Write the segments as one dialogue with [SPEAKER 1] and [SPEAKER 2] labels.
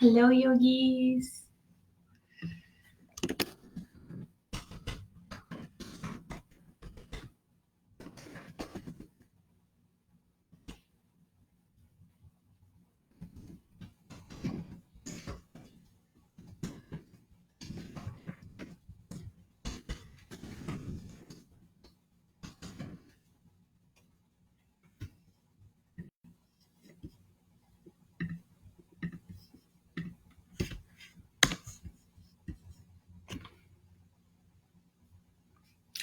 [SPEAKER 1] Hello, yogis.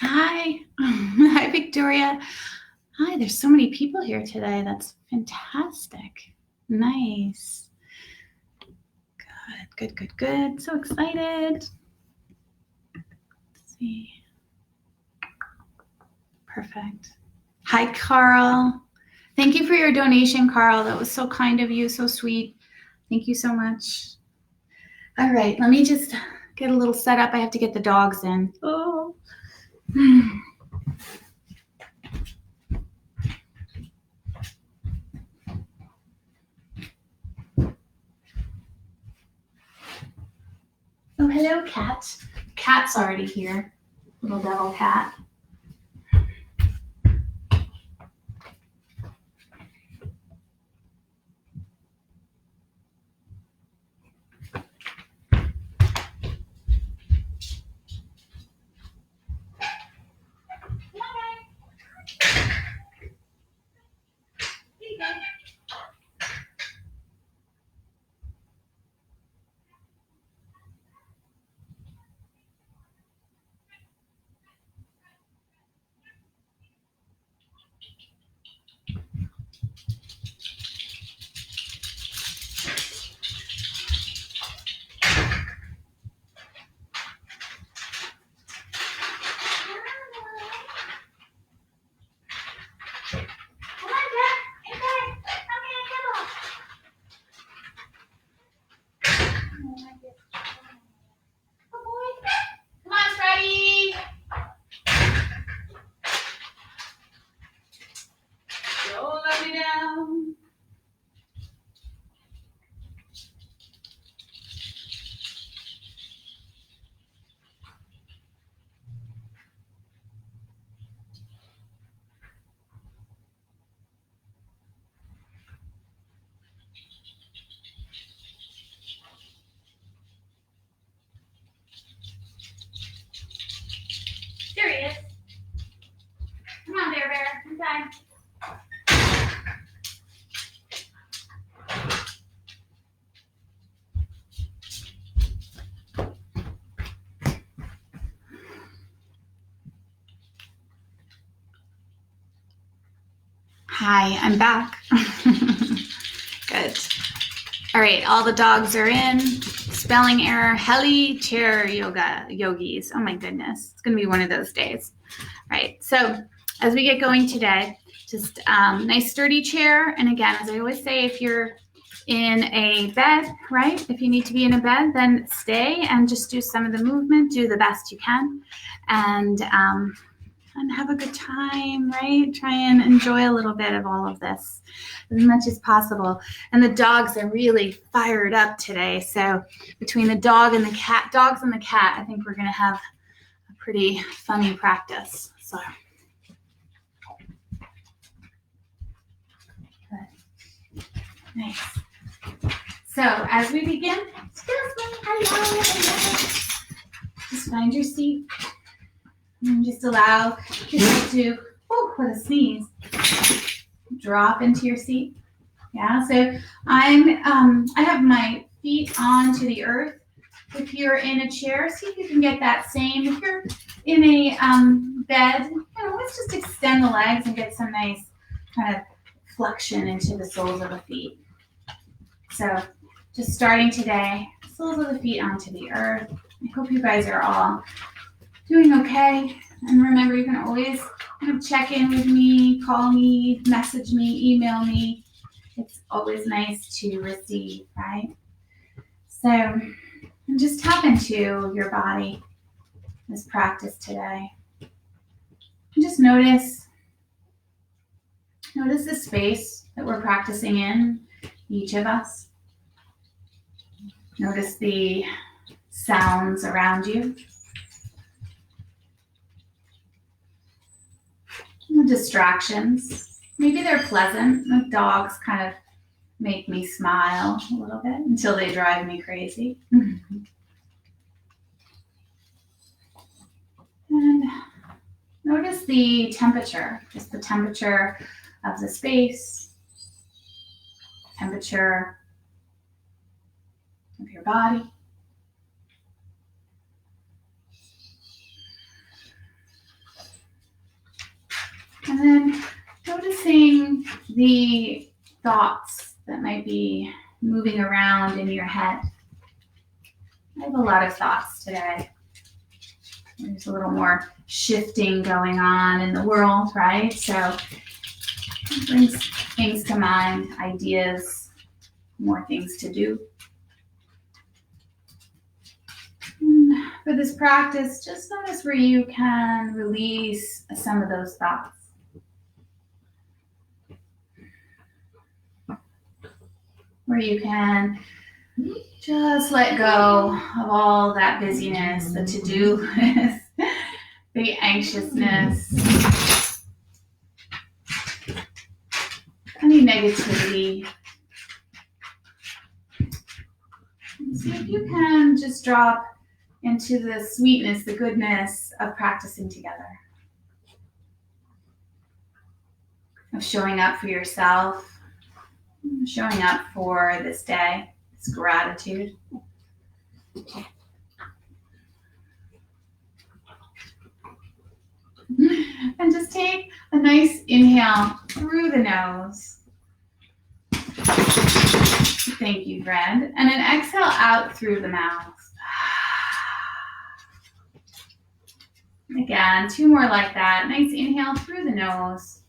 [SPEAKER 1] Hi. Hi, Victoria. Hi, there's so many people here today. That's fantastic. Nice. Good. So excited. Let's see. Perfect. Hi, Carl. Thank you for your donation, Carl. That was so kind of you, so sweet. Thank you so much. All right, let me just get a little set up. I have to get the dogs in. Oh. Oh, hello, cat. Cat's already here. Little devil cat. There he is. Come on, Bear. Inside. Hi, I'm back. Good. All right, all the dogs are in. Spelling error, heli chair yoga yogis. Oh my goodness, it's gonna be one of those days. All right, so as we get going today, just nice sturdy chair. And again, as I always say, if you're in a bed, right? If you need to be in a bed, then stay and just do some of the movement, do the best you can, and have a good time, right? Try and enjoy a little bit of all of this as much as possible. And the dogs are really fired up today. So between the dogs and the cat, I think we're gonna have a pretty funny practice. So. Good. Nice. So as we begin, hello. Just find your seat. And just allow yourself to, what a sneeze, drop into your seat. Yeah, so I have my feet onto the earth. If you're in a chair, see if you can get that same. If you're in a bed, let's just extend the legs and get some nice kind of flexion into the soles of the feet. So just starting today, soles of the feet onto the earth. I hope you guys are all doing okay. And remember, you can always check in with me, call me, message me, email me. It's always nice to receive, right? So just tap into your body, this practice today. And just notice the space that we're practicing in, each of us. Notice the sounds around you. The distractions. Maybe they're pleasant. The dogs kind of make me smile a little bit until they drive me crazy. And notice the temperature, just the temperature of the space, temperature of your body. And then noticing the thoughts that might be moving around in your head. I have a lot of thoughts today. There's a little more shifting going on in the world, right? So it brings things to mind, ideas, more things to do. And for this practice, just notice where you can release some of those thoughts. Where you can just let go of all that busyness, the to-do list, the anxiousness, any negativity. And see if you can just drop into the sweetness, the goodness of practicing together. Of showing up for yourself, showing up for this day, this gratitude. And just take a nice inhale through the nose. Thank you, friend. And an exhale out through the mouth. Again, 2 more like that. Nice inhale through the nose.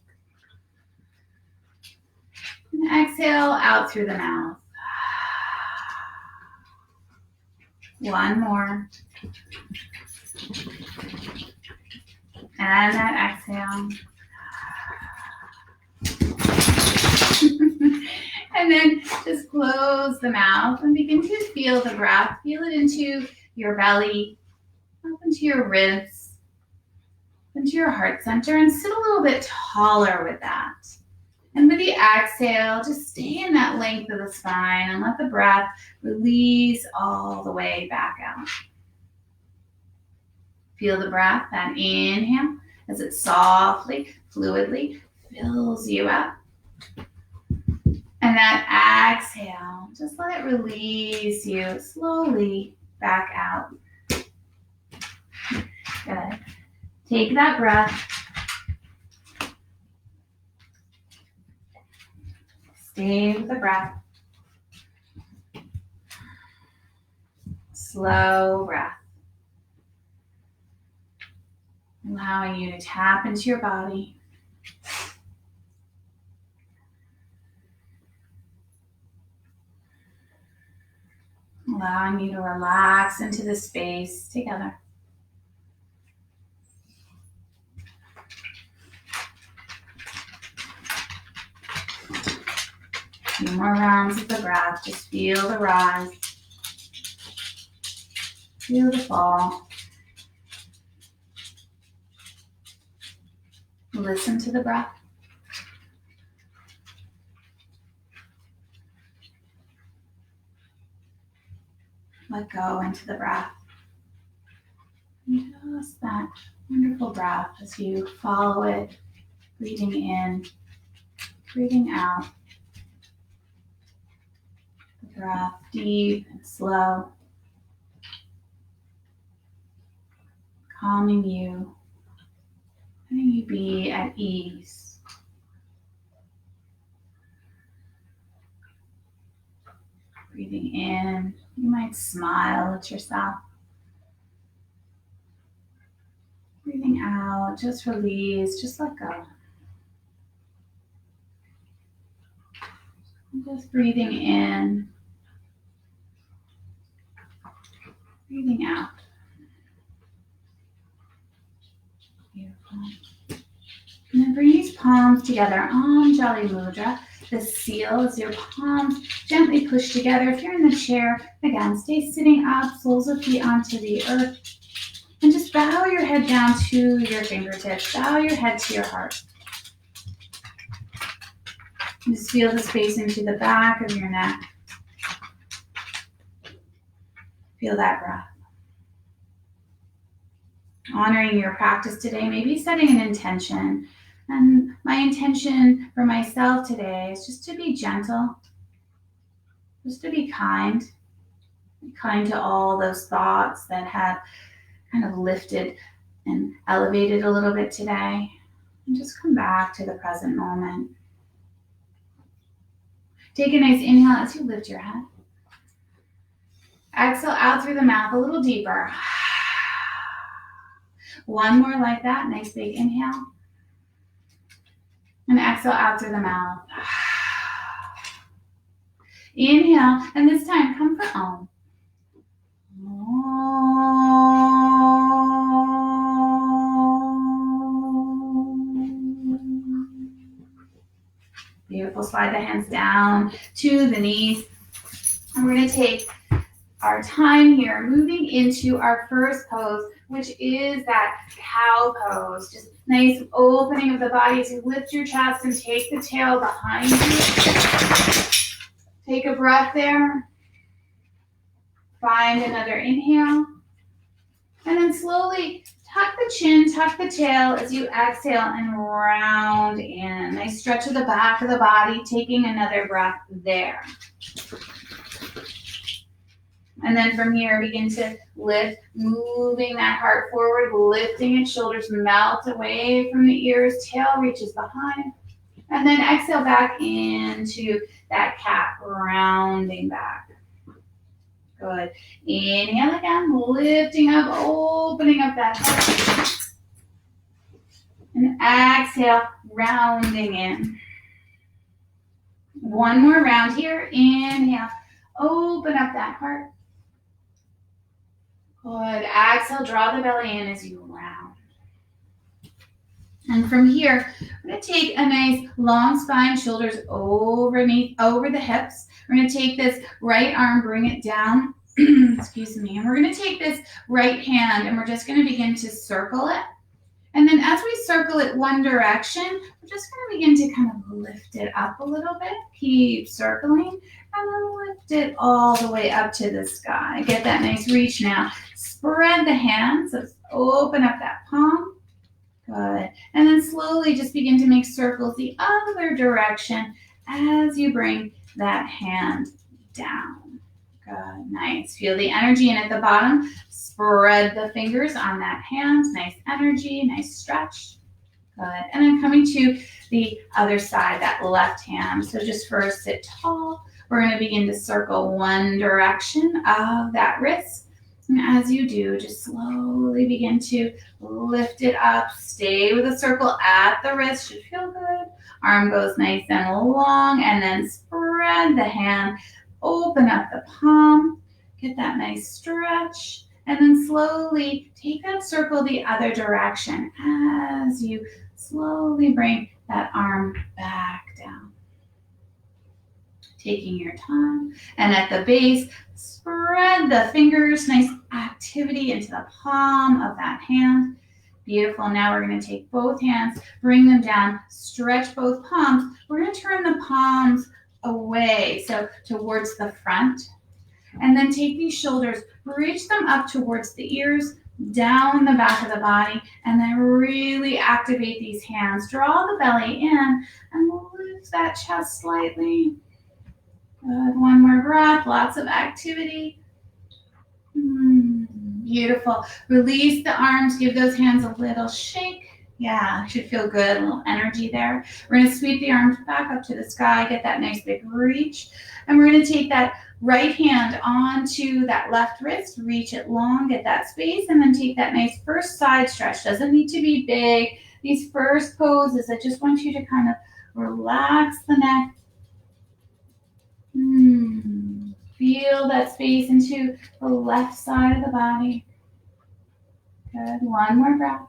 [SPEAKER 1] And exhale out through the mouth. 1 more. And that exhale. And then just close the mouth and begin to feel the breath. Feel it into your belly, up into your ribs, into your heart center, and sit a little bit taller with that. And with the exhale, just stay in that length of the spine and let the breath release all the way back out. Feel the breath, that inhale, as it softly, fluidly fills you up. And that exhale, just let it release you slowly back out. Good. Take that breath. Stay with the breath. Slow breath. Allowing you to tap into your body. Allowing you to relax into the space together. A few more rounds of the breath. Just feel the rise. Feel the fall. Listen to the breath. Let go into the breath. And just that wonderful breath as you follow it, breathing in, breathing out. The breath deep and slow, calming you, letting you be at ease. Breathing in, you might smile at yourself. Breathing out, just release, just let go. And just breathing in, breathing out. Beautiful. And then bring these palms together, Anjali Mudra. the seal as your palms gently push together. If you're in the chair, again, stay sitting up, soles of feet onto the earth. And just bow your head down to your fingertips. Bow your head to your heart. And just feel the space into the back of your neck. Feel that breath. Honoring your practice today, maybe setting an intention. And my intention for myself today is just to be gentle, just to be kind to all those thoughts that have kind of lifted and elevated a little bit today. And just come back to the present moment. Take a nice inhale as you lift your head. Exhale out through the mouth a little deeper. One more like that, nice big inhale. And exhale out through the mouth. Inhale, and this time come for Om. Beautiful. Slide the hands down to the knees. And we're going to take our time here moving into our first pose, which is that cow pose. Just nice opening of the body as you lift your chest and take the tail behind you. Take a breath there. Find another inhale. And then slowly tuck the chin, tuck the tail as you exhale and round in. Nice stretch of the back of the body, taking another breath there. And then from here, begin to lift, moving that heart forward, lifting its shoulders, melt away from the ears, tail reaches behind. And then exhale back into that cat, rounding back. Good. Inhale again, lifting up, opening up that heart. And exhale, rounding in. One more round here. Inhale, open up that heart. Good. Exhale, draw the belly in as you round. And from here, we're going to take a nice long spine, shoulders over the hips. We're going to take this right arm, bring it down. Excuse me. And we're going to take this right hand and we're just going to begin to circle it. And then as we circle it one direction, we're just going to begin to kind of lift it up a little bit. Keep circling and then lift it all the way up to the sky. Get that nice reach now. Spread the hands. Let's open up that palm. Good. And then slowly just begin to make circles the other direction as you bring that hand down. Good. Nice. Feel the energy in at the bottom. Spread the fingers on that hand. Nice energy. Nice stretch. Good. And then coming to the other side, that left hand. So just first sit tall. We're going to begin to circle one direction of that wrist. And as you do, just slowly begin to lift it up. Stay with a circle at the wrist. Should feel good. Arm goes nice and long. And then spread the hand. Open up the palm. Get that nice stretch. And then slowly take that circle the other direction as you slowly bring that arm back down. Taking your time. And at the base, spread the fingers, nice activity into the palm of that hand. Beautiful. Now we're going to take both hands, bring them down, stretch both palms. We're going to turn the palms away, so towards the front. And then take these shoulders, reach them up towards the ears, down the back of the body, and then really activate these hands. Draw the belly in and lift that chest slightly. Good. One more breath. Lots of activity. Beautiful. Release the arms. Give those hands a little shake. Yeah, should feel good. A little energy there. We're going to sweep the arms back up to the sky. Get that nice big reach. And we're going to take that right hand onto that left wrist. Reach it long. Get that space. And then take that nice first side stretch. Doesn't need to be big. These first poses, I just want you to kind of relax the neck. Feel that space into the left side of the body. Good. One more breath.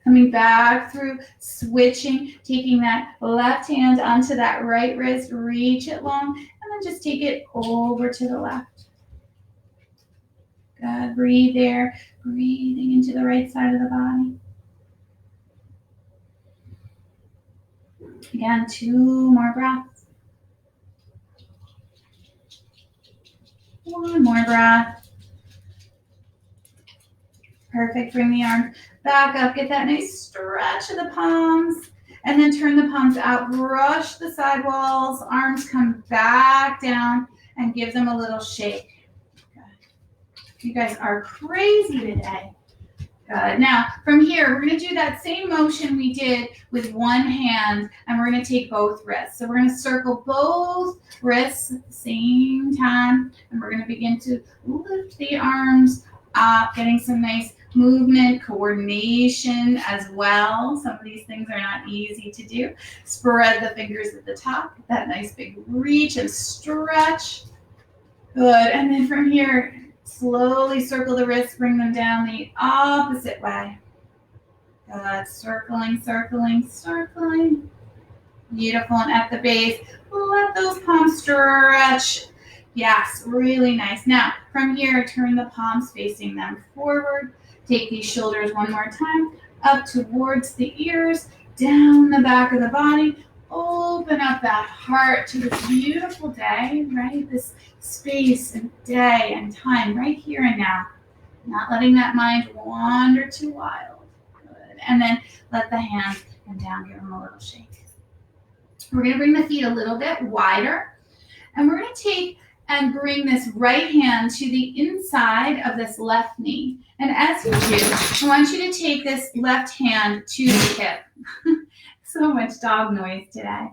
[SPEAKER 1] Coming back through, switching, taking that left hand onto that right wrist, reach it long, and then just take it over to the left. Good, breathe there, breathing into the right side of the body. Again, 2 more breaths. 1 more breath. Perfect, bring the arms back up, get that nice stretch of the palms, and then turn the palms out, brush the side walls, arms come back down, and give them a little shake. Good. You guys are crazy today. Good. Now, from here, we're going to do that same motion we did with one hand, and we're going to take both wrists. So we're going to circle both wrists at the same time, and we're going to begin to lift the arms up, getting some nice movement, coordination as well. Some of these things are not easy to do. Spread the fingers at the top, get that nice big reach and stretch. Good. And then from here, slowly circle the wrists, bring them down the opposite way. Good. Circling, circling, circling. Beautiful. And at the base, let those palms stretch. Yes, really nice. Now, from here, turn the palms facing them forward. Take these shoulders one more time, up towards the ears, down the back of the body. Open up that heart to this beautiful day, right? This space and day and time right here and now. Not letting that mind wander too wild. Good. And then let the hands come down, give them a little shake. We're going to bring the feet a little bit wider. And we're going to take and bring this right hand to the inside of this left knee. And as you do, I want you to take this left hand to the hip. So much dog noise today.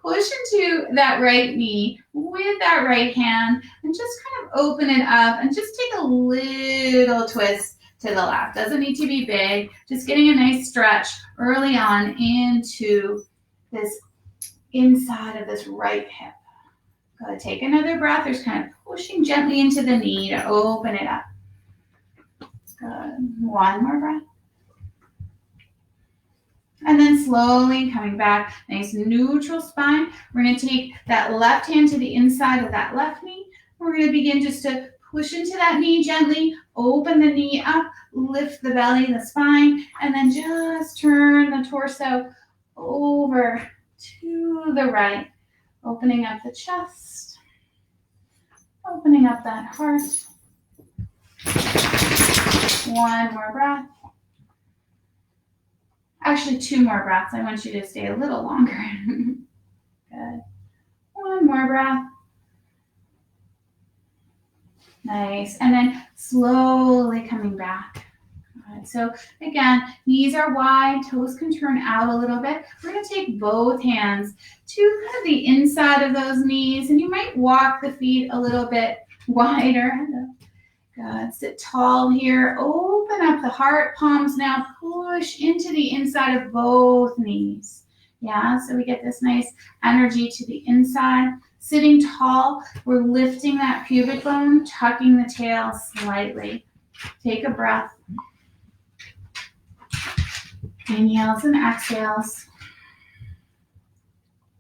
[SPEAKER 1] Push into that right knee with that right hand and just kind of open it up and just take a little twist to the left. Doesn't need to be big. Just getting a nice stretch early on into this inside of this right hip. Good. Take another breath. There's kind of pushing gently into the knee to open it up. Good. 1 more breath. And then slowly coming back, nice neutral spine. We're going to take that left hand to the inside of that left knee. We're going to begin just to push into that knee gently, open the knee up, lift the belly, the spine, and then just turn the torso over to the right, opening up the chest, opening up that heart. 1 more breath. Actually, 2 more breaths. I want you to stay a little longer. Good. 1 more breath. Nice. And then slowly coming back. Good. So again, knees are wide, toes can turn out a little bit. We're going to take both hands to kind of the inside of those knees, and you might walk the feet a little bit wider. Good. Sit tall here. Open up the heart. Palms now push into the inside of both knees. Yeah, so we get this nice energy to the inside. Sitting tall, we're lifting that pubic bone, tucking the tail slightly. Take a breath. Inhales and exhales.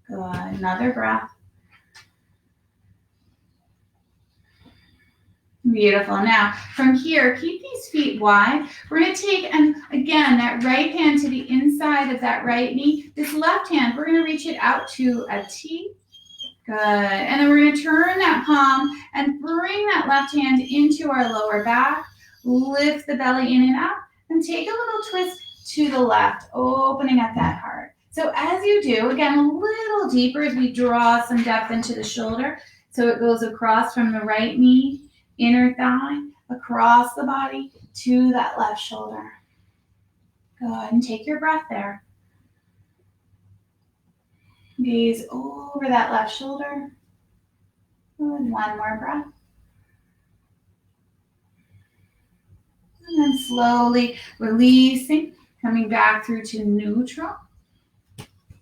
[SPEAKER 1] Good. Another breath. Beautiful. Now, from here, keep these feet wide. We're going to take, and again, that right hand to the inside of that right knee. This left hand, we're going to reach it out to a T. Good. And then we're going to turn that palm and bring that left hand into our lower back. Lift the belly in and up, and take a little twist to the left, opening up that heart. So as you do, again, a little deeper as we draw some depth into the shoulder. So it goes across from the right knee, inner thigh, across the body to that left shoulder. Go ahead and take your breath there. Gaze over that left shoulder. Good. 1 more breath. And then slowly releasing, coming back through to neutral.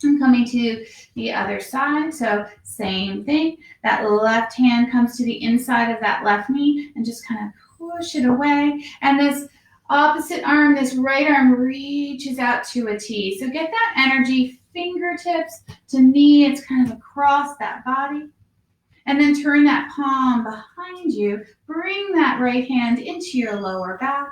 [SPEAKER 1] And coming to the other side. So same thing. That left hand comes to the inside of that left knee and just kind of push it away. And this Opposite arm, this right arm reaches out to a T. So get that energy, fingertips to knee. It's kind of across that body. And then turn that palm behind you. Bring that right hand into your lower back.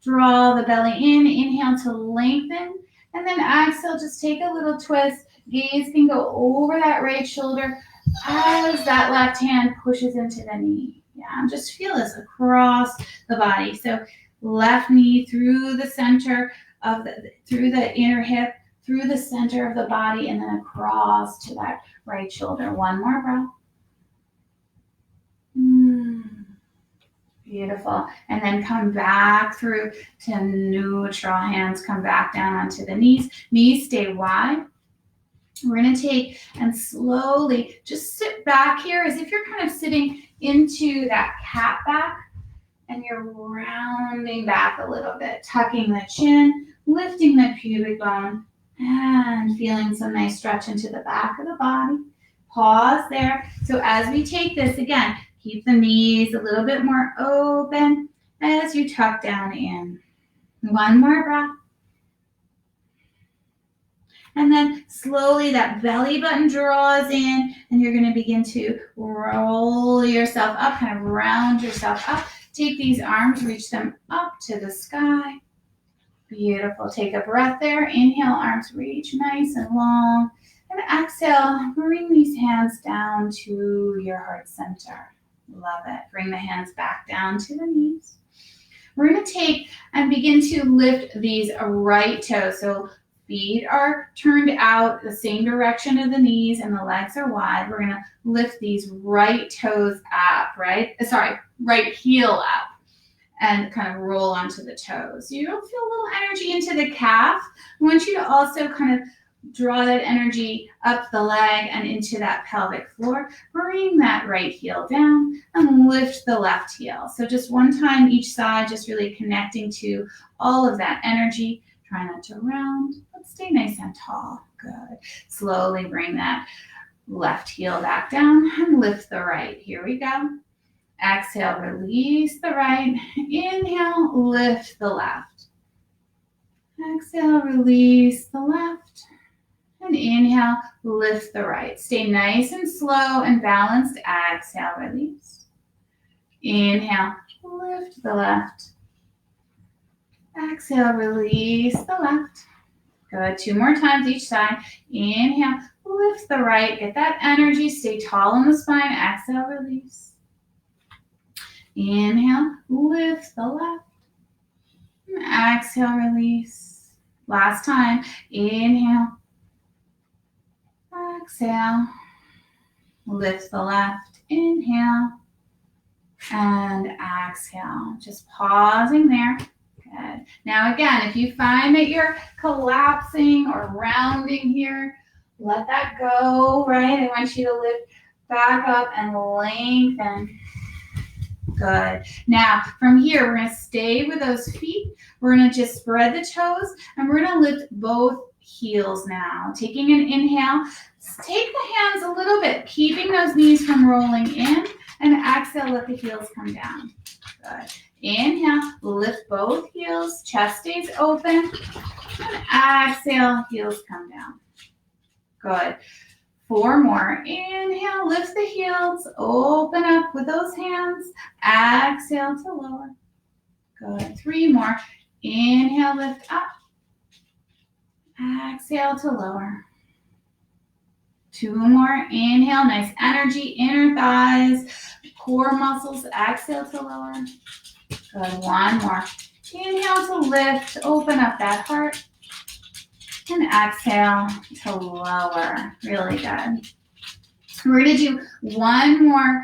[SPEAKER 1] Draw the belly in. Inhale to lengthen. And then exhale, just take a little twist. Gaze can go over that right shoulder as that left hand pushes into the knee. Yeah, just feel this across the body. So left knee through the center of through the inner hip, through the center of the body, and then across to that right shoulder. One more breath. Beautiful. And then come back through to neutral. Hands come back down onto the knees. Knees stay wide. We're going to take and slowly just sit back here as if you're kind of sitting into that cat back, and you're rounding back a little bit, tucking the chin, lifting the pubic bone, and feeling some nice stretch into the back of the body. Pause there. So as we take this, again, keep the knees a little bit more open as you tuck down in. One more breath. And then slowly that belly button draws in, and you're going to begin to roll yourself up, kind of round yourself up. Take these arms, reach them up to the sky. Beautiful. Take a breath there. Inhale, arms reach nice and long. And exhale, bring these hands down to your heart center. Love it. Bring the hands back down to the knees. We're going to take and begin to lift these right toes. So feet are turned out the same direction of the knees and the legs are wide. We're going to lift these right toes up, right heel up, and kind of roll onto the toes. You don't feel a little energy into the calf. I want you to also kind of draw that energy up the leg and into that pelvic floor. Bring that right heel down and lift the left heel. So just one time each side, just really connecting to all of that energy. Try not to round, but stay nice and tall. Good. Slowly bring that left heel back down and lift the right. Here we go. Exhale, release the right. Inhale, lift the left. Exhale, release the left. And inhale, lift the right. Stay nice and slow and balanced. Exhale, release. Inhale, lift the left. Exhale, release the left. Good. 2 more times each side. Inhale, lift the right. Get that energy. Stay tall in the spine. Exhale, release. Inhale, lift the left. Exhale, release. Last time. Inhale. Exhale. Lift the left. Inhale. And exhale. Just pausing there. Good. Now again, if you find that you're collapsing or rounding here, let that go, right? I want you to lift back up and lengthen. Good. Now, from here, we're going to stay with those feet. We're going to just spread the toes, and we're going to lift both heels now. Taking an inhale, take the hands a little bit, keeping those knees from rolling in, and exhale, let the heels come down. Good. Inhale, lift both heels, chest stays open, and exhale, heels come down. Good. 4 more. Inhale, lift the heels, open up with those hands. Exhale to lower. Good. 3 more. Inhale, lift up. Exhale to lower. 2 more. Inhale, nice energy, inner thighs, core muscles. Exhale to lower. Good. 1 more. Inhale to lift, open up that heart. And exhale to lower. Really good. We're going to do 1 more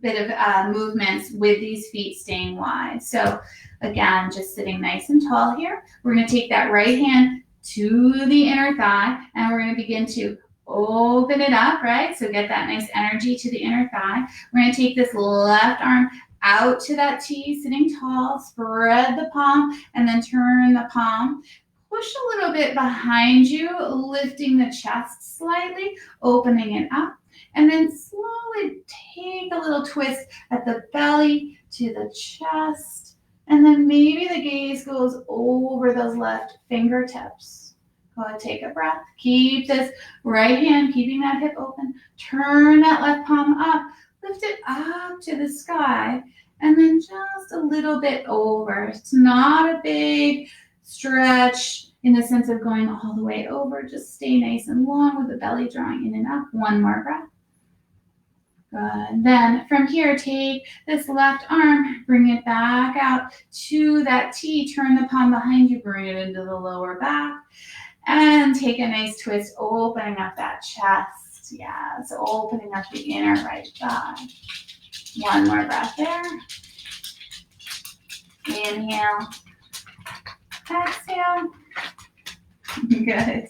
[SPEAKER 1] bit of movements with these feet staying wide. So again, just sitting nice and tall here. We're going to take that right hand to the inner thigh, and we're going to begin to open it up, right? So get that nice energy to the inner thigh. We're going to take this left arm out to that T, sitting tall, spread the palm, and then turn the palm. Push a little bit behind you, lifting the chest slightly, opening it up, and then slowly take a little twist at the belly to the chest, And then maybe the gaze goes over those left fingertips. Go ahead, take a breath. Keep this right hand, keeping that hip open. Turn that left palm up. Lift it up to the sky. And then just a little bit over. It's not a big stretch in the sense of going all the way over. Just stay nice and long with the belly drawing in and up. One more breath. Good. Then from here, take this left arm, bring it back out to that T. Turn the palm behind you, bring it into the lower back. And take a nice twist, opening up that chest. Yeah, so opening up the inner right thigh. One more breath there. Inhale. Exhale. Good.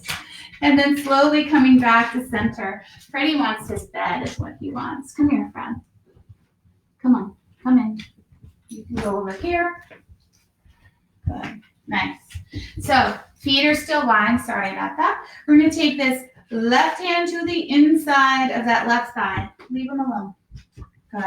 [SPEAKER 1] And then slowly coming back to center. Freddie wants his bed is what he wants. Come here, friend. Come on, come in. You can go over here. Good, nice. So feet are still wide, sorry about that. We're gonna take this left hand to the inside of that left thigh. Leave them alone. Good.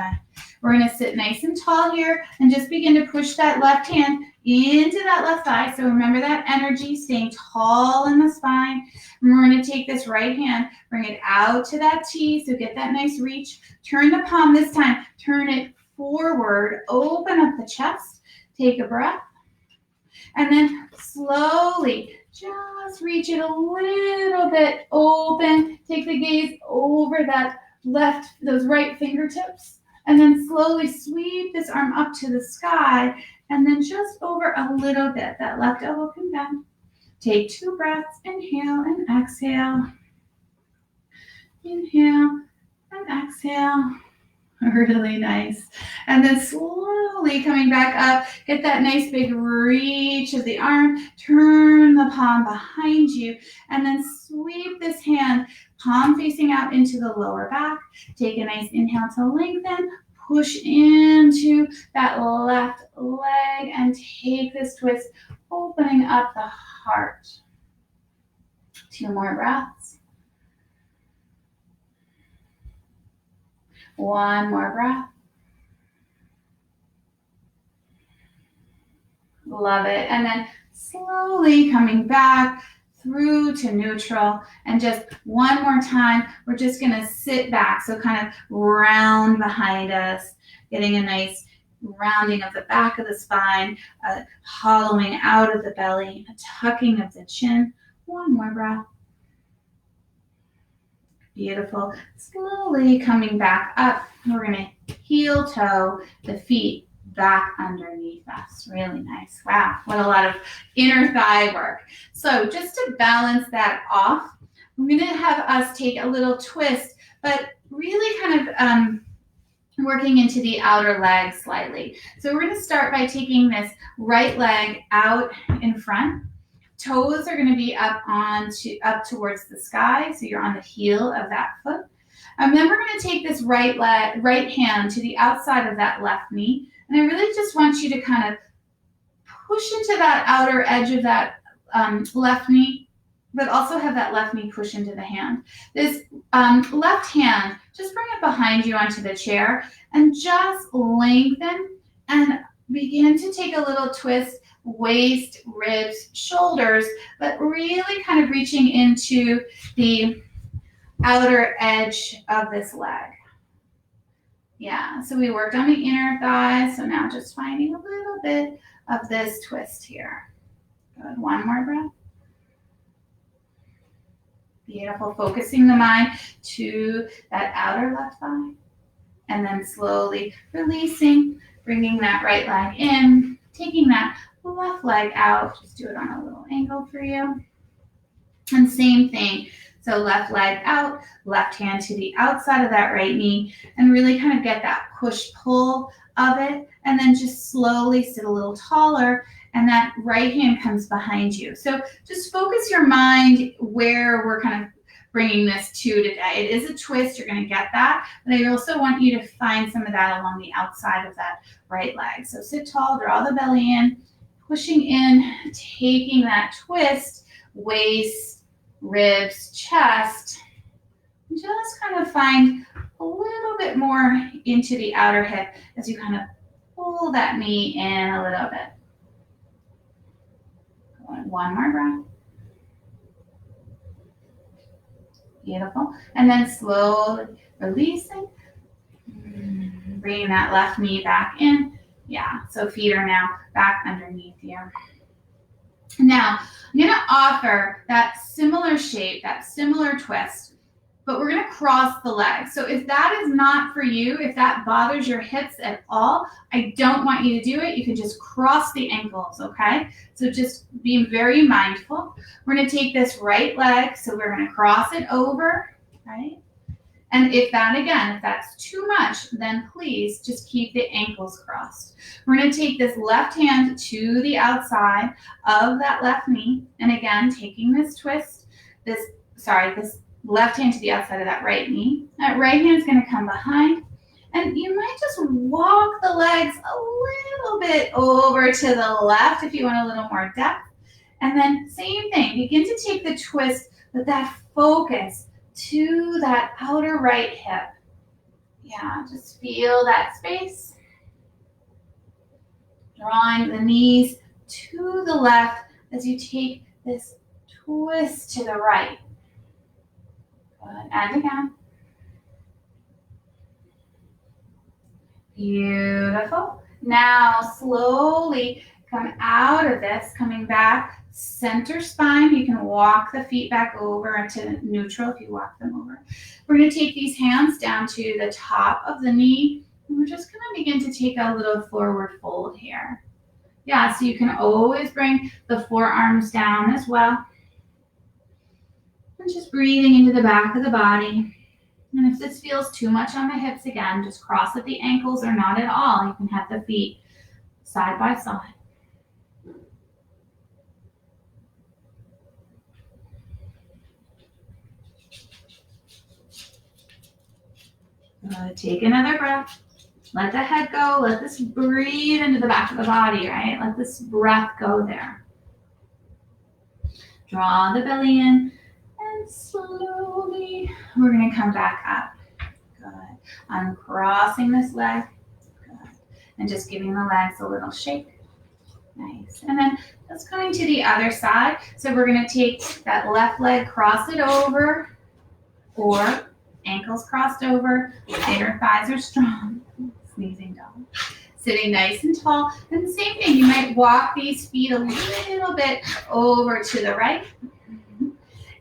[SPEAKER 1] We're gonna sit nice and tall here and just begin to push that left hand into that left thigh. So remember that energy, staying tall in the spine. And we're gonna take this right hand, bring it out to that T, so get that nice reach. Turn the palm this time, turn it forward, open up the chest, take a breath. And then slowly just reach it a little bit open. Take the gaze over that left, those right fingertips. And then slowly sweep this arm up to the sky. And then just over a little bit, that left elbow can bend. Take 2 breaths. Inhale and exhale. Inhale and exhale. Really nice. And then slowly coming back up, get that nice big reach of the arm, turn the palm behind you, and then sweep this hand, palm facing out into the lower back. Take a nice inhale to lengthen, push into that left leg, and take this twist, opening up the heart. 2 more breaths. 1 more breath. Love it. And then slowly coming back through to neutral. And just one more time, we're just going to sit back. So kind of round behind us, getting a nice rounding of the back of the spine, hollowing out of the belly, a tucking of the chin. 1 more breath. Beautiful. Slowly coming back up. We're going to heel toe the feet back underneath us. Really nice. Wow, what a lot of inner thigh work. So just to balance that off, I'm going to have us take a little twist, but really kind of working into the outer leg slightly. So we're going to start by taking this right leg out in front. Toes are going to be up towards the sky, so you're on the heel of that foot. And then we're going to take this right hand to the outside of that left knee, and I really just want you to kind of push into that outer edge of that left knee, but also have that left knee push into the hand. This left hand, just bring it behind you onto the chair, and just lengthen and begin to take a little twist. Waist, ribs, shoulders, but really kind of reaching into the outer edge of this leg. Yeah, so we worked on the inner thigh, so now just finding a little bit of this twist here. Good, 1 more breath. Beautiful, focusing the mind to that outer left thigh, and then slowly releasing, bringing that right leg in, taking that left leg out. Just do it on a little angle for you. And same thing. So left leg out, left hand to the outside of that right knee, and really kind of get that push-pull of it. And then just slowly sit a little taller, and that right hand comes behind you. So just focus your mind where we're kind of bringing this to today. It is a twist, you're going to get that, but I also want you to find some of that along the outside of that right leg. So sit tall, draw the belly in, pushing in, taking that twist, waist, ribs, chest. Just kind of find a little bit more into the outer hip as you kind of pull that knee in a little bit. One more breath. Beautiful. And then slowly releasing. Bringing that left knee back in. Yeah, so feet are now back underneath you. Now, I'm going to offer that similar shape, that similar twist, but we're going to cross the legs. So if that is not for you, if that bothers your hips at all, I don't want you to do it. You can just cross the ankles, okay? So just be very mindful. We're going to take this right leg, so we're going to cross it over, right? And if that's too much, then please just keep the ankles crossed. We're going to take this left hand to the outside of that left knee. And again, taking this twist, this left hand to the outside of that right knee. That right hand is going to come behind. And you might just walk the legs a little bit over to the left if you want a little more depth. And then same thing, begin to take the twist with that focus to that outer right hip. Yeah, just feel that space. Drawing the knees to the left as you take this twist to the right. Good, and again. Beautiful. Now slowly come out of this, coming back. Center spine, you can walk the feet back over to neutral if you walk them over. We're going to take these hands down to the top of the knee. And we're just going to begin to take a little forward fold here. Yeah, so you can always bring the forearms down as well. And just breathing into the back of the body. And if this feels too much on the hips, again, just cross at the ankles or not at all. You can have the feet side by side. Take another breath. Let the head go. Let this breathe into the back of the body, right? Let this breath go there. Draw the belly in and slowly we're going to come back up. Good. Uncrossing this leg. Good. And just giving the legs a little shake. Nice. And then just coming to the other side. So we're going to take that left leg, cross it over, or ankles crossed over, inner thighs are strong. Sneezing dog. Sitting nice and tall. And the same thing, you might walk these feet a little bit over to the right.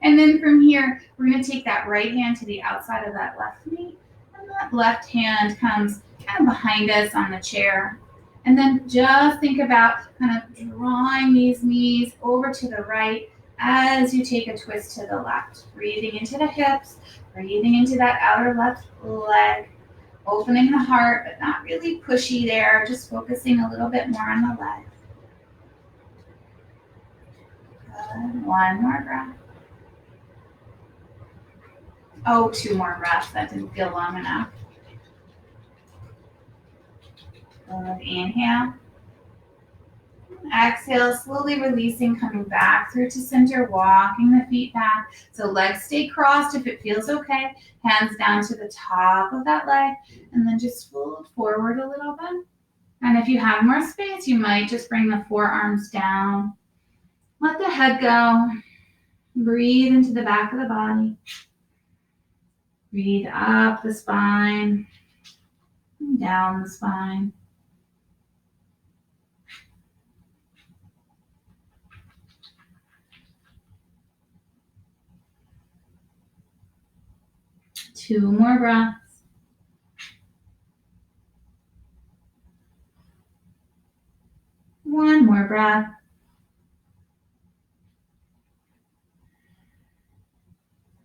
[SPEAKER 1] And then from here, we're going to take that right hand to the outside of that left knee. And that left hand comes kind of behind us on the chair. And then just think about kind of drawing these knees over to the right as you take a twist to the left. Breathing into the hips, breathing into that outer left leg, opening the heart, but not really pushy there, just focusing a little bit more on the leg. Good. One more breath. Oh, two more breaths. That didn't feel long enough. Good. Inhale. Exhale, slowly releasing, coming back through to center, walking the feet back. So legs stay crossed if it feels okay. Hands down to the top of that leg. And then just fold forward a little bit. And if you have more space, you might just bring the forearms down. Let the head go. Breathe into the back of the body. Breathe up the spine, and down the spine. Two more breaths. One more breath.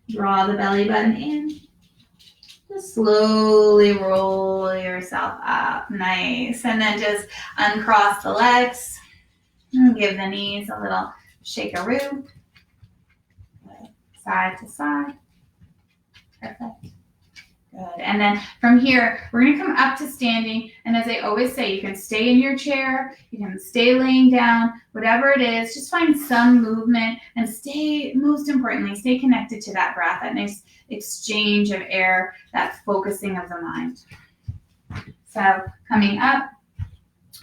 [SPEAKER 1] Draw the belly button in. Just slowly roll yourself up. Nice. And then just uncross the legs. And give the knees a little shakaroo. Side to side. Perfect. Good. And then from here, we're going to come up to standing. And as I always say, you can stay in your chair. You can stay laying down. Whatever it is, just find some movement and stay, most importantly, stay connected to that breath, that nice exchange of air, that focusing of the mind. So coming up,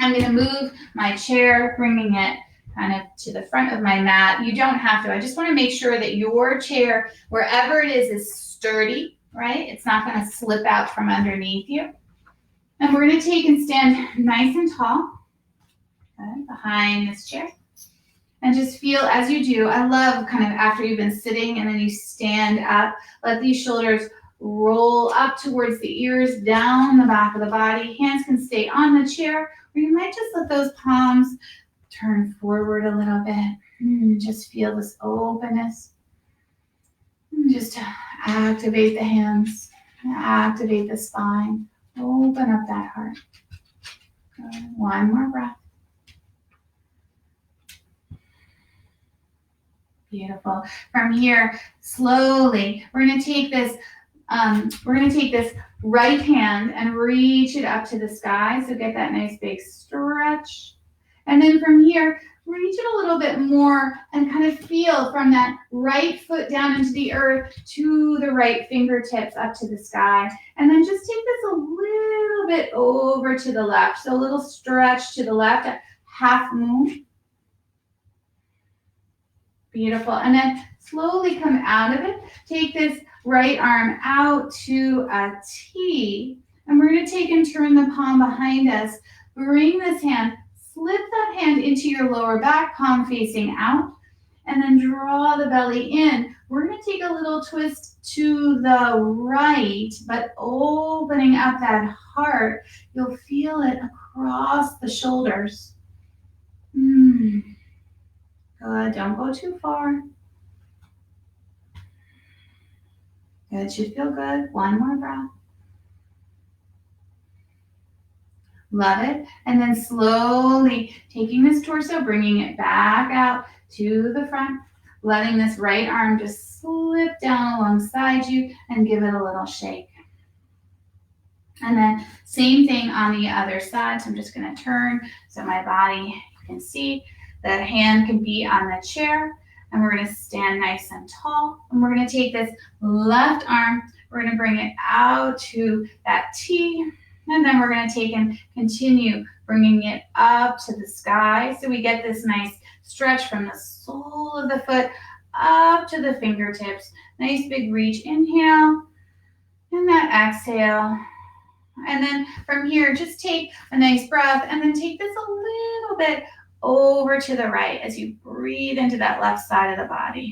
[SPEAKER 1] I'm going to move my chair, bringing it kind of to the front of my mat. You don't have to. I just want to make sure that your chair, wherever it is sturdy, right? It's not going to slip out from underneath you. And we're going to take and stand nice and tall, okay, behind this chair. And just feel as you do. I love kind of after you've been sitting and then you stand up, let these shoulders roll up towards the ears, down the back of the body. Hands can stay on the chair, or you might just let those palms turn forward a little bit. Just feel this openness. Just activate the hands, activate the spine, open up that heart. Good. One more breath. Beautiful. From here, slowly, we're going to take this right hand and reach it up to the sky. So get that nice big stretch. And then from here, reach it a little bit more and kind of feel from that right foot down into the earth to the right fingertips up to the sky. And then just take this a little bit over to the left. So a little stretch to the left, half moon. Beautiful. And then slowly come out of it. Take this right arm out to a T. And we're going to take and turn the palm behind us. Bring this hand, slip that hand into your lower back, palm facing out. And then draw the belly in. We're going to take a little twist to the right, but opening up that heart. You'll feel it across the shoulders. Good. Don't go too far. Good. Should feel good. One more breath. Love it. And then slowly taking this torso, bringing it back out to the front, letting this right arm just slip down alongside you and give it a little shake. And then same thing on the other side. So I'm just going to turn so my body, you can see, the hand can be on the chair, and we're going to stand nice and tall. And we're going to take this left arm, we're going to bring it out to that T, and then we're going to take and continue bringing it up to the sky. So we get this nice stretch from the sole of the foot up to the fingertips. Nice big reach, inhale, and that exhale. And then from here, just take a nice breath, and then take this a little bit over to the right as you breathe into that left side of the body.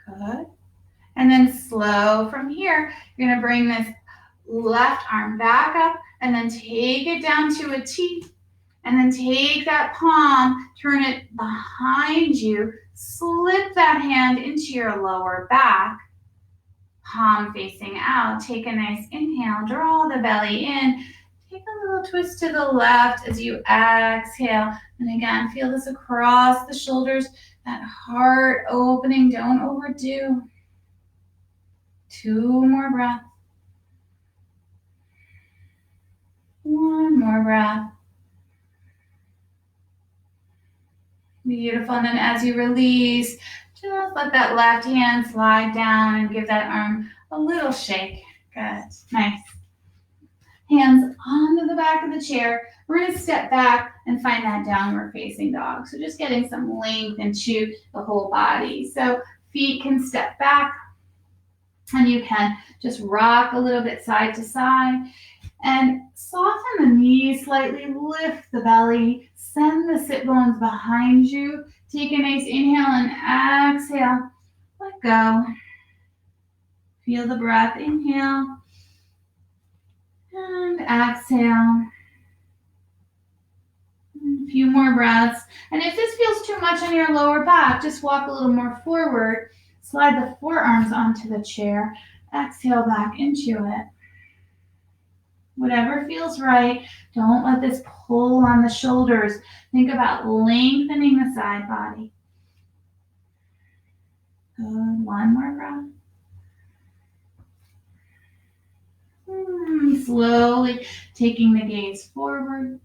[SPEAKER 1] Good. And then slow from here, you're going to bring this left arm back up and then take it down to a T. And then take that palm, turn it behind you, slip that hand into your lower back, palm facing out. Take a nice inhale, draw the belly in. Take a little twist to the left as you exhale. And again, feel this across the shoulders, that heart opening. Don't overdo. 2 more breaths. 1 more breath. Beautiful. And then as you release, just let that left hand slide down and give that arm a little shake. Good. Nice. Hands onto the back of the chair. We're going to step back and find that downward facing dog. So just getting some length into the whole body. So feet can step back, and you can just rock a little bit side to side and soften the knees slightly, lift the belly, send the sit bones behind you. Take a nice inhale and exhale. Let go. Feel the breath. Inhale and exhale. A few more breaths. And if this feels too much on your lower back, just walk a little more forward. Slide the forearms onto the chair. Exhale back into it. Whatever feels right. Don't let this pull on the shoulders. Think about lengthening the side body. Good. 1 more breath. Slowly taking the gaze forward.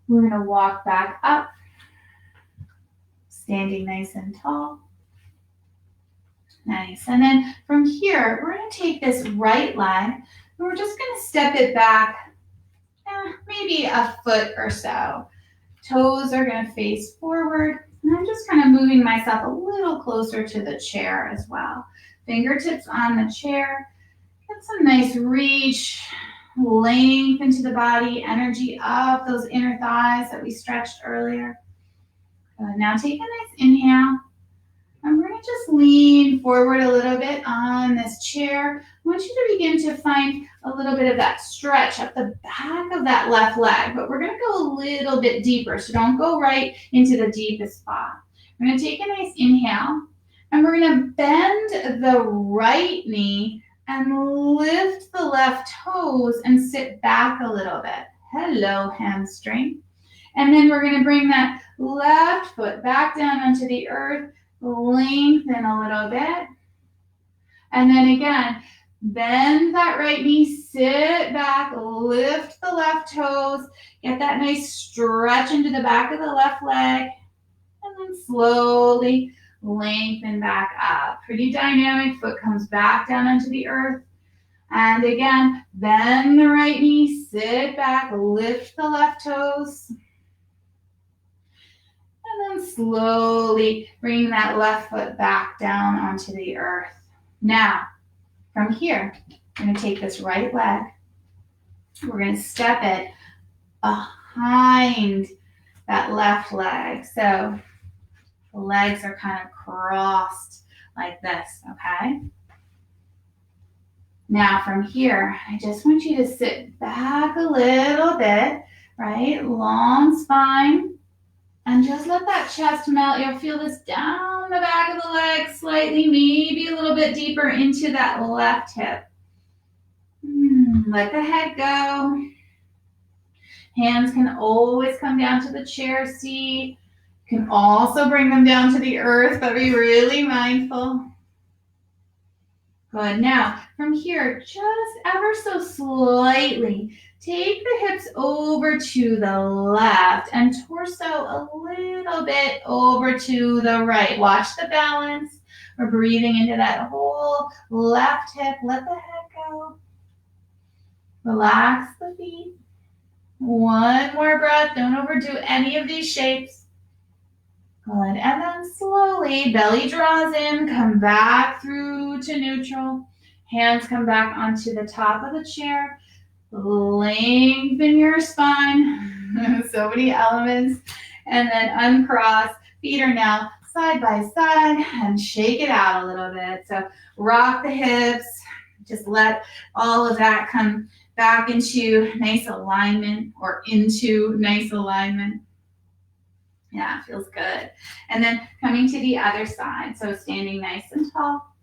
[SPEAKER 1] We're going to walk back up. Standing nice and tall. Nice. And then from here, we're going to take this right leg, And we're just gonna step it back, maybe a foot or so. Toes are gonna face forward. And I'm just kind of moving myself a little closer to the chair as well. Fingertips on the chair. Get some nice reach, length into the body, energy up those inner thighs that we stretched earlier. Good. Now take a nice inhale. And we're going to just lean forward a little bit on this chair. I want you to begin to find a little bit of that stretch up the back of that left leg, but we're going to go a little bit deeper, so don't go right into the deepest spot. We're going to take a nice inhale, and we're going to bend the right knee and lift the left toes and sit back a little bit. Hello, hamstring. And then we're going to bring that left foot back down onto the earth, lengthen a little bit. And then again, bend that right knee, sit back, lift the left toes, get that nice stretch into the back of the left leg, and then slowly lengthen back up. Pretty dynamic. Foot comes back down onto the earth. And again, bend the right knee, sit back, lift the left toes. And then slowly bring that left foot back down onto the earth. Now, from here, we're going to take this right leg. We're going to step it behind that left leg. So the legs are kind of crossed like this, okay? Now from here, I just want you to sit back a little bit, right? Long spine. And just let that chest melt. You'll feel this down the back of the leg slightly, maybe a little bit deeper into that left hip. Let the head go. Hands can always come down to the chair seat. You can also bring them down to the earth, but be really mindful. Good. Now, from here, just ever so slightly, take the hips over to the left and torso a little bit over to the right. Watch the balance. We're breathing into that whole left hip. Let the head go. Relax the feet. One more breath. Don't overdo any of these shapes. Good. And then slowly, belly draws in, come back through to neutral. Hands come back onto the top of the chair. Lengthen your spine. So many elements. And then uncross. Feet are now side by side and shake it out a little bit. So rock the hips. Just let all of that come back into nice alignment or into nice alignment. Yeah, it feels good. And then coming to the other side. So standing nice and tall.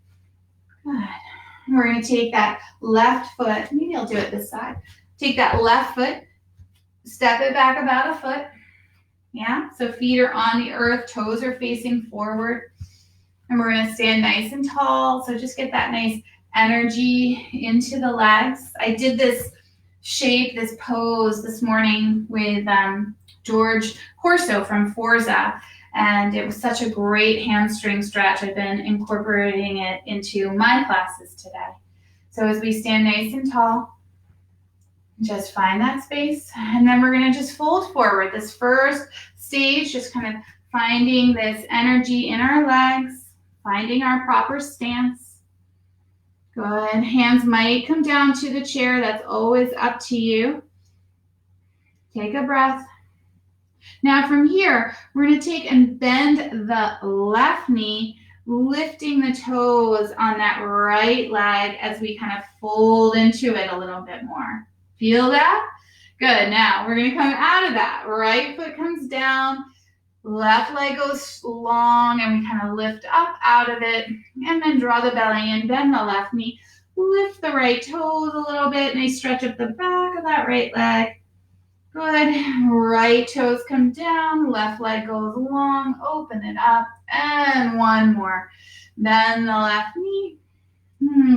[SPEAKER 1] Good. We're going to take that left foot. Maybe I'll do it this side. Take that left foot. Step it back about a foot. Yeah, so feet are on the earth. Toes are facing forward. And we're going to stand nice and tall. So just get that nice energy into the legs. I did this shape, this pose this morning with George Corso from Forza, and it was such a great hamstring stretch. I've been incorporating it into my classes today. So as we stand nice and tall, just find that space, and then we're going to just fold forward. This first stage, just kind of finding this energy in our legs, finding our proper stance. Good. Hands might come down to the chair. That's always up to you. Take a breath. Now from here, we're going to take and bend the left knee, lifting the toes on that right leg as we kind of fold into it a little bit more. Feel that? Good. Now we're going to come out of that. Right foot comes down, left leg goes long, and we kind of lift up out of it, and then draw the belly in, bend the left knee, lift the right toes a little bit, nice stretch up the back of that right leg. Good. Right toes come down, left leg goes long, open it up, and one more. Bend the left knee,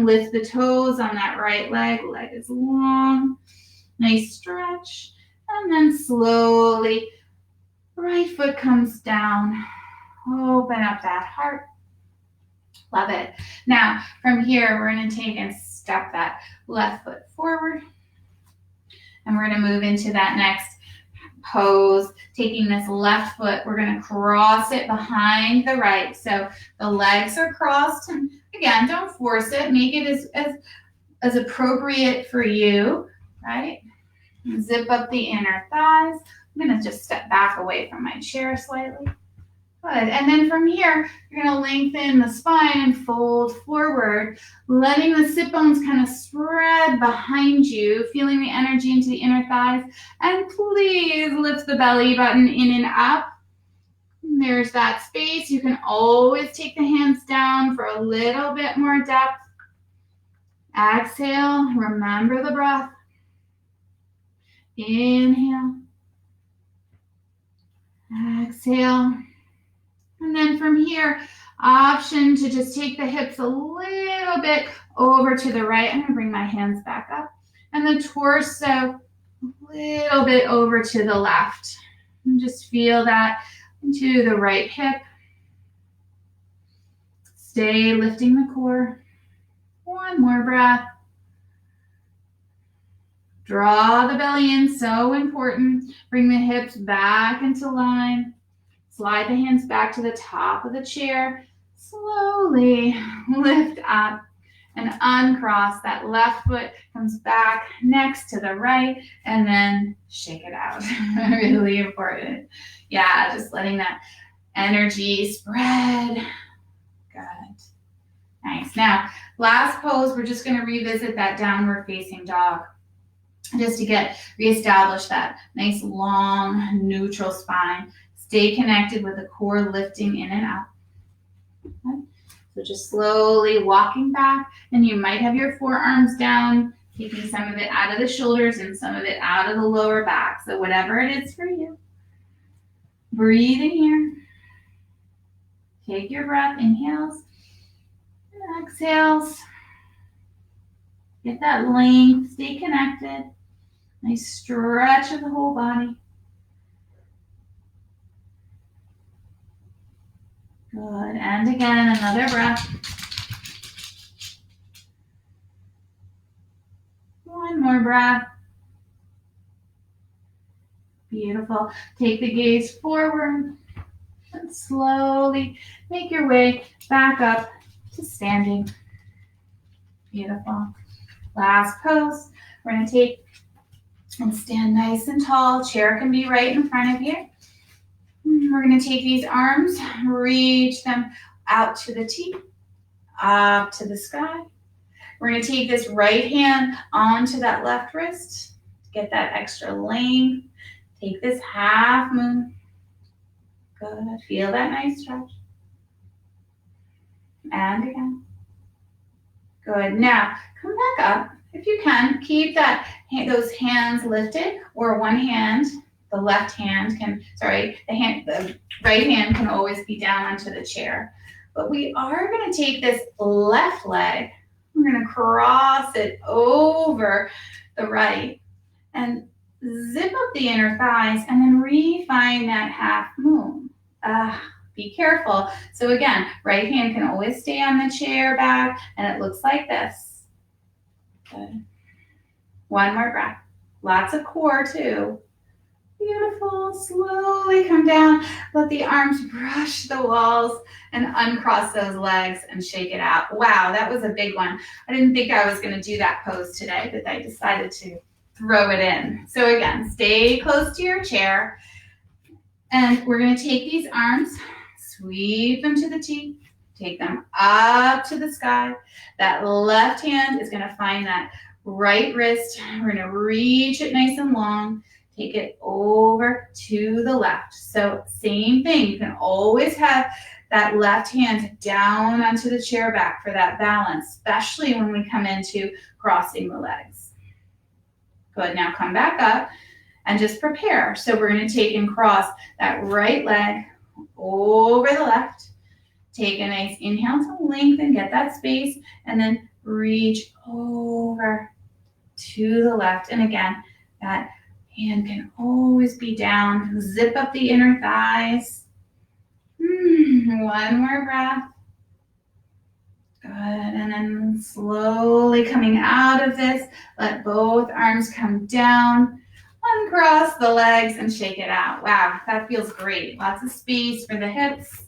[SPEAKER 1] lift the toes on that right leg, leg is long, nice stretch, and then slowly, right foot comes down, open up that heart, Love it. Now, from here, we're going to take and step that left foot forward. And we're going to move into that next pose. Taking this left foot, we're going to cross it behind the right. So the legs are crossed. And again, don't force it. Make it as appropriate for you, right? Zip up the inner thighs. I'm going to just step back away from my chair slightly. Good. And then from here, you're going to lengthen the spine and fold forward, letting the sit bones kind of spread behind you, feeling the energy into the inner thighs. And please lift the belly button in and up. There's that space. You can always take the hands down for a little bit more depth. Exhale. Remember the breath. Inhale. Exhale. And then from here, option to just take the hips a little bit over to the right. I'm going to bring my hands back up. And the torso a little bit over to the left. And just feel that into the right hip. Stay lifting the core. One more breath. Draw the belly in, so important. Bring the hips back into line. Slide the hands back to the top of the chair. Slowly lift up and uncross. That left foot comes back next to the right and then shake it out. Really important. Yeah, just letting that energy spread. Good. Nice. Now, last pose, we're just going to revisit that downward facing dog, just to get reestablished that nice long neutral spine. Stay connected with the core lifting in and up. Okay. So just slowly walking back, and you might have your forearms down, taking some of it out of the shoulders and some of it out of the lower back. So whatever it is for you. Breathe in here. Take your breath, inhales and exhales. Get that length, stay connected. Nice stretch of the whole body. Good, and again, another breath. One more breath. Beautiful. Take the gaze forward and slowly make your way back up to standing. Beautiful. Last pose. We're going to take and stand nice and tall. Chair can be right in front of you. We're going to take these arms, reach them out to the T, up to the sky. We're going to take this right hand onto that left wrist, get that extra length. Take this half moon. Good. Feel that nice stretch. And again. Good. Now, come back up. If you can, keep those hands lifted, or one hand, the right hand can always be down onto the chair. But we are going to take this left leg, we're going to cross it over the right and zip up the inner thighs and then refine that half moon. Be careful. So again, right hand can always stay on the chair back, and it looks like this. Good. One more breath. Lots of core too. Beautiful. Slowly come down. Let the arms brush the walls and uncross those legs and shake it out. Wow, that was a big one. I didn't think I was going to do that pose today, but I decided to throw it in. So again, stay close to your chair. And we're going to take these arms, sweep them to the T, take them up to the sky. That left hand is going to find that right wrist. We're going to reach it nice and long. Take it over to the left. So same thing. You can always have that left hand down onto the chair back for that balance, especially when we come into crossing the legs. Good. Now come back up and just prepare. So we're going to take and cross that right leg over the left. Take a nice inhale to lengthen, get that space, and then reach over to the left. And again, that hand can always be down. Zip up the inner thighs. One more breath. Good, and then slowly coming out of this, let both arms come down, uncross the legs and shake it out. Wow, that feels great. Lots of space for the hips.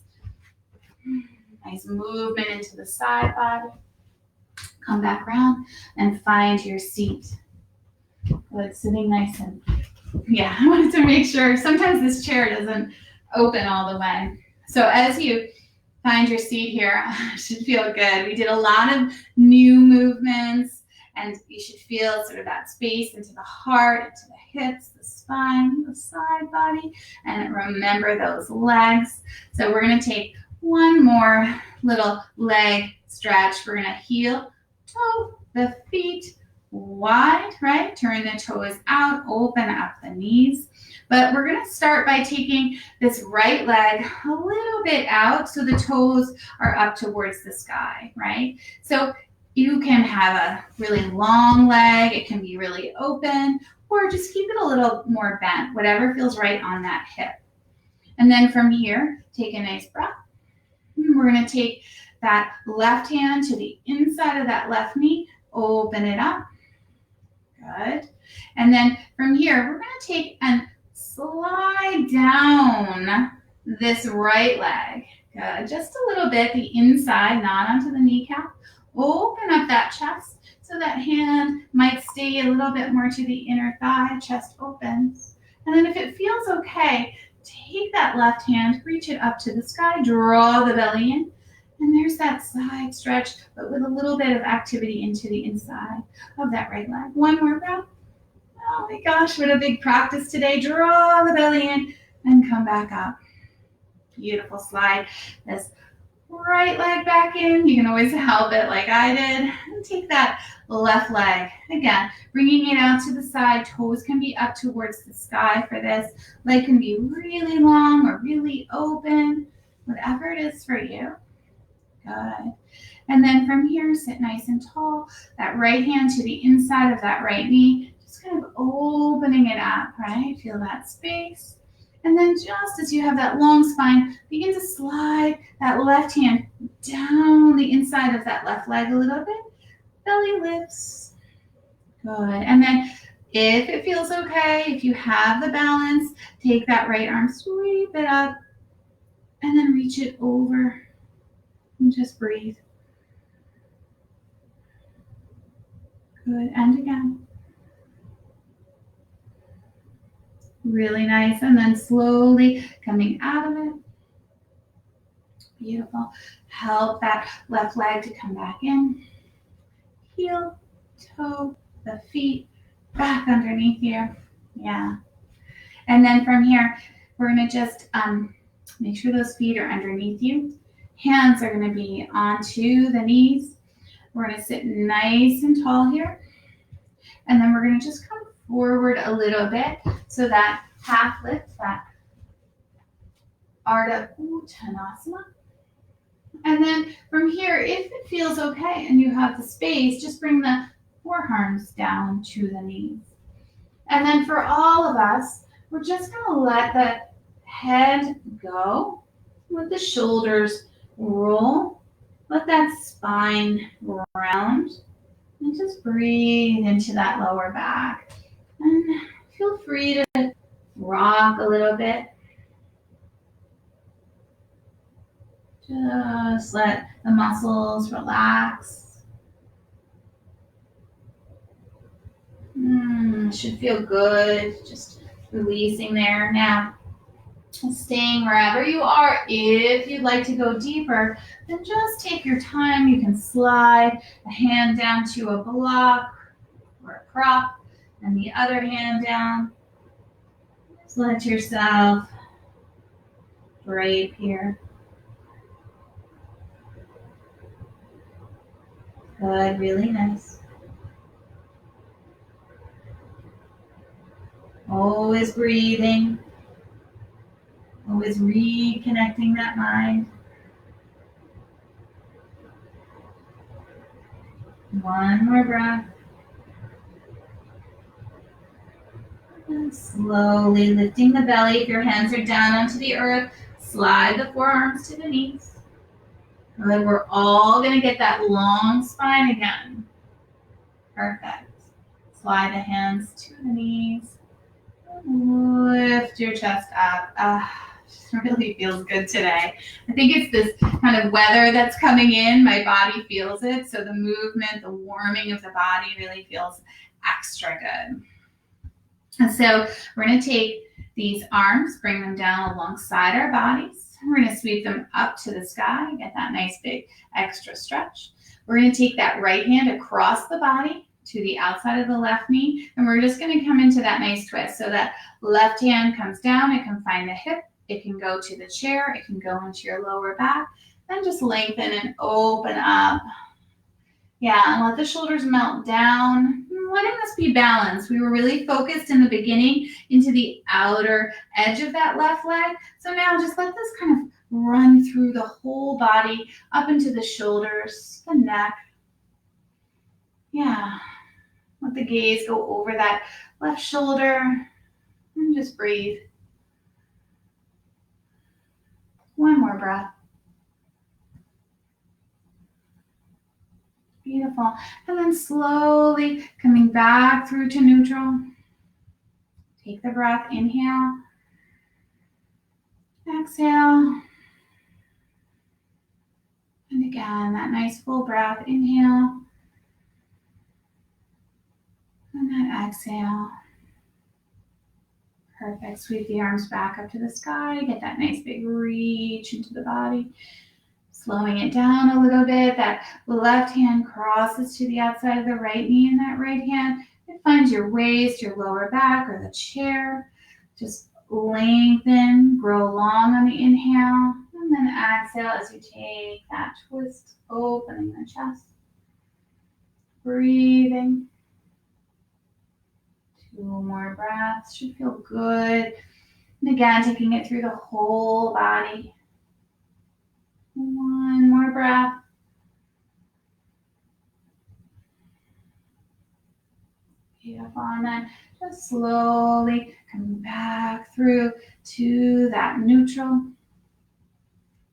[SPEAKER 1] Nice movement into the side body. Come back around and find your seat. Good, sitting nice and, yeah, I wanted to make sure. Sometimes this chair doesn't open all the way. So as you find your seat here, it should feel good. We did a lot of new movements, and you should feel sort of that space into the heart, into the hips, the spine, the side body, and remember those legs. So we're going to take one more little leg stretch. We're going to heel, toe, the feet wide, right? Turn the toes out, open up the knees. But we're going to start by taking this right leg a little bit out so the toes are up towards the sky, right? So you can have a really long leg, it can be really open, or just keep it a little more bent, whatever feels right on that hip. And then from here, take a nice breath. We're going to take that left hand to the inside of that left knee, open it up. Good. And then from here, we're going to take and slide down this right leg. Good. Just a little bit, the inside, not onto the kneecap. Open up that chest so that hand might stay a little bit more to the inner thigh, chest opens. And then if it feels okay, take that left hand, reach it up to the sky, draw the belly in. And there's that side stretch, but with a little bit of activity into the inside of that right leg. One more breath. Oh my gosh, what a big practice today. Draw the belly in and come back up. Beautiful. Slide this right leg back in. You can always help it like I did. And take that left leg. Again, bringing it out to the side. Toes can be up towards the sky for this. Leg can be really long or really open. Whatever it is for you. Good. And then from here, sit nice and tall. That right hand to the inside of that right knee. Just kind of opening it up, right? Feel that space. And then just as you have that long spine, begin to slide that left hand down the inside of that left leg a little bit. Belly lifts. Good. And then if it feels okay, if you have the balance, take that right arm, sweep it up, and then reach it over. And just breathe. Good. And again. Really nice. And then slowly coming out of it. Beautiful. Help that left leg to come back in. Heel, toe, the feet back underneath here. Yeah. And then from here, we're going to just make sure those feet are underneath you. Hands are going to be onto the knees. We're going to sit nice and tall here. And then we're going to just come forward a little bit so that half lift, that Ardha Uttanasana. And then from here, if it feels okay and you have the space, just bring the forearms down to the knees. And then for all of us, we're just going to let the head go, let the shoulders roll, let that spine round, and just breathe into that lower back. And feel free to rock a little bit. Just let the muscles relax. Should feel good. Just releasing there. Now, staying wherever you are. If you'd like to go deeper, then just take your time. You can slide a hand down to a block or a prop and the other hand down. Just let yourself drape here. Good, really nice. Always breathing. Always reconnecting that mind. One more breath. And slowly lifting the belly. If your hands are down onto the earth, slide the forearms to the knees. Good. We're all going to get that long spine again. Perfect. Slide the hands to the knees. Lift your chest up. It really feels good today. I think it's this kind of weather that's coming in. My body feels it. So the movement, the warming of the body really feels extra good. And so we're going to take these arms, bring them down alongside our bodies. We're going to sweep them up to the sky, get that nice big extra stretch. We're going to take that right hand across the body to the outside of the left knee, and we're just going to come into that nice twist. So that left hand comes down, it can find the hip, it can go to the chair, it can go into your lower back, then just lengthen and open up. Yeah, and let the shoulders melt down, letting this be balanced. We were really focused in the beginning into the outer edge of that left leg. So now just let this kind of run through the whole body, up into the shoulders, the neck. Yeah, let the gaze go over that left shoulder and just breathe. One more breath. Beautiful. And then slowly coming back through to neutral. Take the breath, inhale. Exhale. And again, that nice full breath, inhale. And then exhale. Perfect. Sweep the arms back up to the sky. Get that nice big reach into the body. Slowing it down a little bit. That left hand crosses to the outside of the right knee, and that right hand, it finds your waist, your lower back, or the chair. Just lengthen, grow long on the inhale, and then exhale as you take that twist, opening the chest. Breathing. 2 more breaths. Should feel good. And again, taking it through the whole body. 1 more breath. Beautiful. And then just slowly coming back through to that neutral.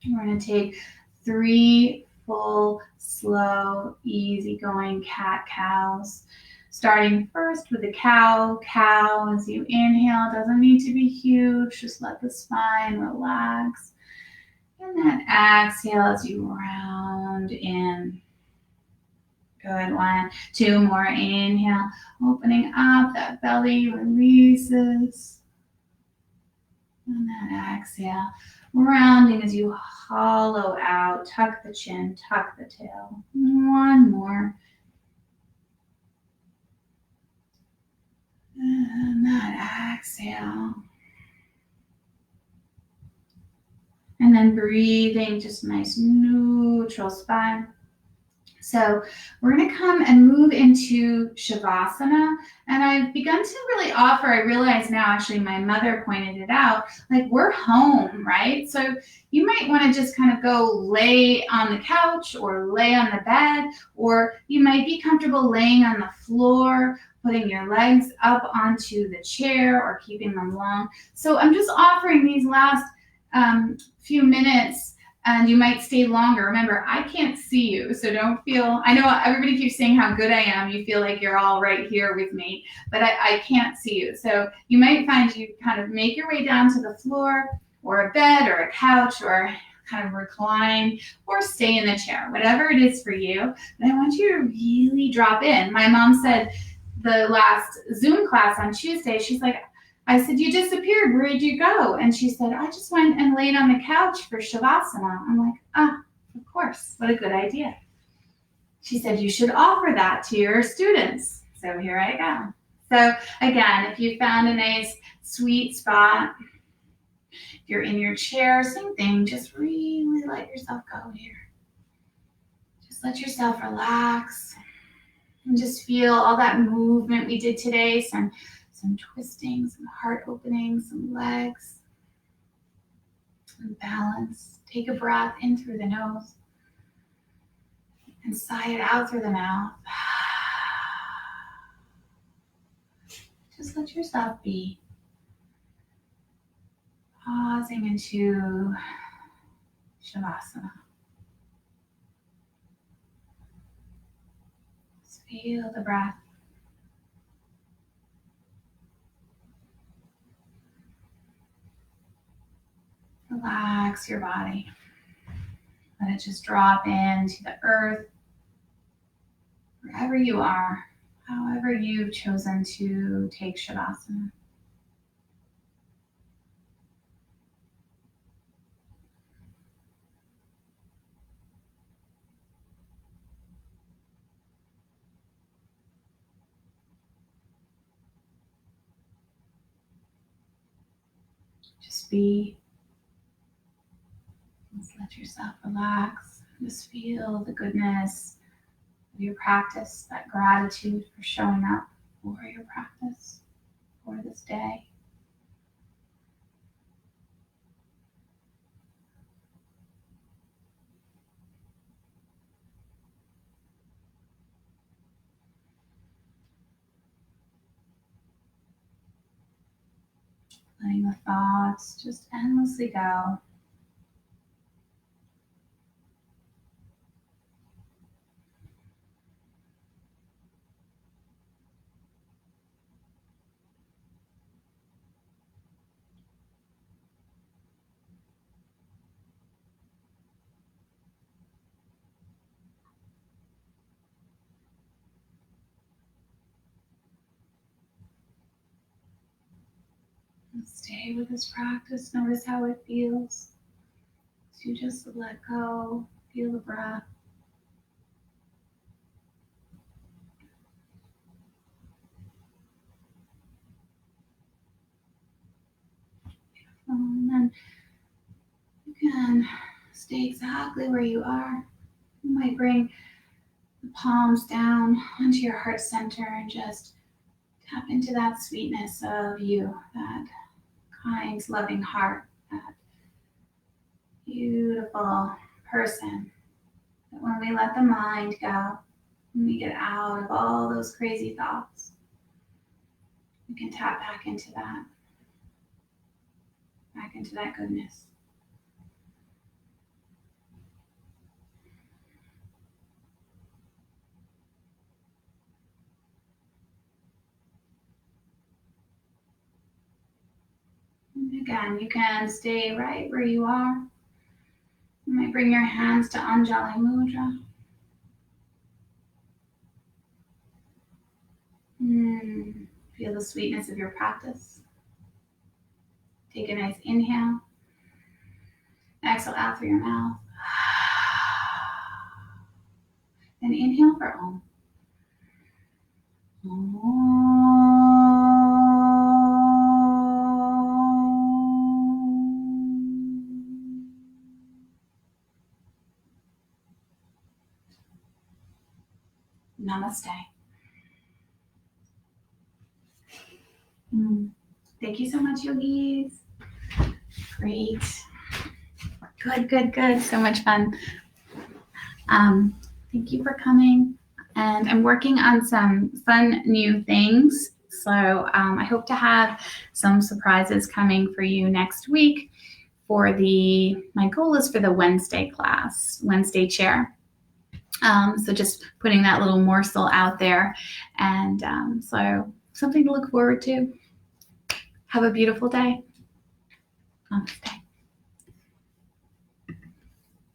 [SPEAKER 1] We're going to take 3 full, slow, easygoing cat-cows. Starting first with the cow as you inhale. Doesn't need to be huge. Just let the spine relax. And then exhale as you round in. Good. 1, 2 more. Inhale. Opening up. That belly releases. And then exhale. Rounding as you hollow out. Tuck the chin. Tuck the tail. 1 more. And that exhale. And then breathing, just nice neutral spine. So we're going to come and move into Shavasana. And I've begun to really offer, I realize now, actually my mother pointed it out, like we're home, right? So you might want to just kind of go lay on the couch or lay on the bed, or you might be comfortable laying on the floor, putting your legs up onto the chair or keeping them long. So I'm just offering these last few minutes, and you might stay longer. Remember, I can't see you, so don't feel, I know everybody keeps saying how good I am. You feel like you're all right here with me, but I can't see you. So you might find you kind of make your way down to the floor or a bed or a couch, or kind of recline or stay in the chair, whatever it is for you. But I want you to really drop in. My mom said the last Zoom class on Tuesday, she's like, I said, you disappeared. Where did you go? And she said, I just went and laid on the couch for Shavasana. I'm like, of course. What a good idea. She said, you should offer that to your students. So here I go. So again, if you found a nice sweet spot, if you're in your chair, same thing. Just really let yourself go here. Just let yourself relax and just feel all that movement we did today. Some twisting, some heart opening, some legs, some balance. Take a breath in through the nose and sigh it out through the mouth. Just let yourself be. Pausing into Shavasana. Feel the breath. Relax your body. Let it just drop into the earth, wherever you are, however you've chosen to take Shavasana. Just be. Just let yourself relax. Just feel the goodness of your practice, that gratitude for showing up for your practice, for this day. Letting the thoughts just endlessly go. And stay with this practice. Notice how it feels. So you just let go, feel the breath. And then you can stay exactly where you are. You might bring the palms down onto your heart center and just tap into that sweetness of you, that kind, loving heart, that beautiful person. That when we let the mind go, when we get out of all those crazy thoughts, we can tap back into that goodness. And again, you can stay right where you are. You might bring your hands to Anjali Mudra. Feel the sweetness of your practice. Take a nice inhale. Exhale out through your mouth. Then inhale for Om. Namaste. Thank you so much, yogis. Great. Good. So much fun. Thank you for coming. And I'm working on some fun new things. So I hope to have some surprises coming for you next week for my goal is for the Wednesday class, Wednesday chair. So just putting that little morsel out there. And so something to look forward to. Have a beautiful day. Namaste.